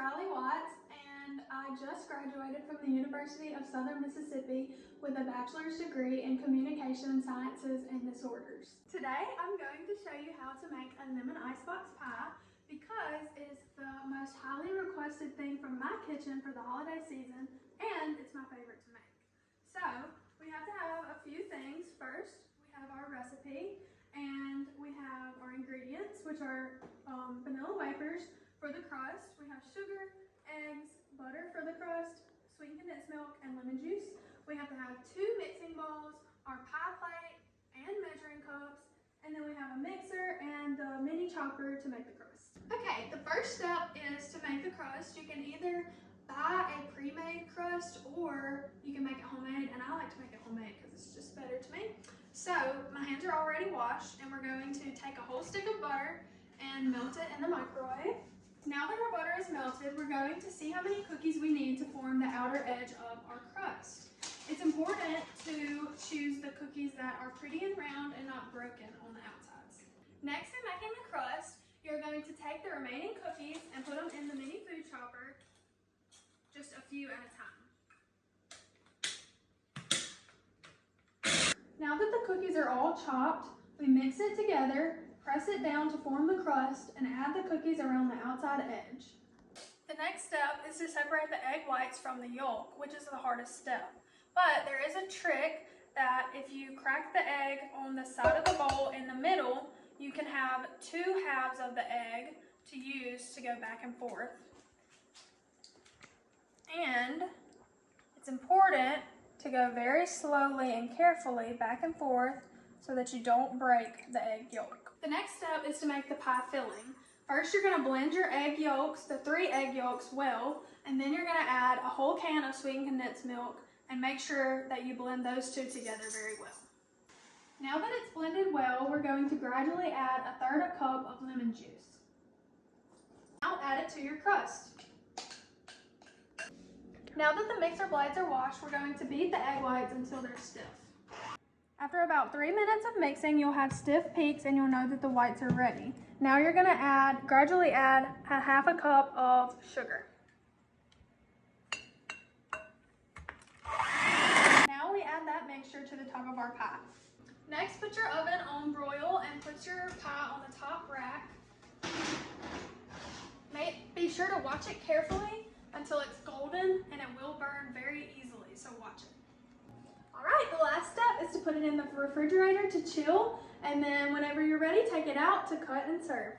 Watts, and I just graduated from the University of Southern Mississippi with a bachelor's degree in Communication Sciences and Disorders. Today I'm going to show you how to make a lemon icebox pie because it's the most highly requested thing from my kitchen for the holiday season, and it's my favorite to make. So we have to have a few things. First, we have our recipe, and we have our ingredients, which are vanilla wafers for the crust. We have sugar, eggs, butter for the crust, sweetened condensed milk, and lemon juice. We have to have 2 mixing bowls, our pie plate, and measuring cups, and then we have a mixer and the mini chopper to make the crust. Okay, the first step is to make the crust. You can either buy a pre-made crust or you can make it homemade, and I like to make it homemade because it's just better to me. So my hands are already washed, and we're going to take a whole stick of butter and melt it in the microwave. Now that our butter is melted, we're going to see how many cookies we need to form the outer edge of our crust. It's important to choose the cookies that are pretty and round and not broken on the outsides. Next, in making the crust, you're going to take the remaining cookies and put them in the mini food chopper, just a few at a time. Now that the cookies are all chopped, we mix it together, press it down to form the crust, and add the cookies around the outside edge. The next step is to separate the egg whites from the yolk, which is the hardest step. But there is a trick that if you crack the egg on the side of the bowl in the middle, you can have 2 halves of the egg to use to go back and forth. And it's important to go very slowly and carefully back and forth so that you don't break the egg yolk. The next step is to make the pie filling. First, you're going to blend your egg yolks, the 3 egg yolks, well, and then you're going to add a whole can of sweetened condensed milk and make sure that you blend those 2 together very well. Now that it's blended well, we're going to gradually add 1/3 cup of lemon juice. Now add it to your crust. Now that the mixer blades are washed, we're going to beat the egg whites until they're stiff. After about 3 minutes of mixing, you'll have stiff peaks and you'll know that the whites are ready. Now you're going to gradually add 1/2 cup of sugar. Now we add that mixture to the top of our pie. Next, put your oven on broil and put your pie on the top rack. Be sure to watch it carefully until it's golden, and it will burn very easily, so watch it. Alright, the last step is to put it in the refrigerator to chill, and then whenever you're ready, take it out to cut and serve.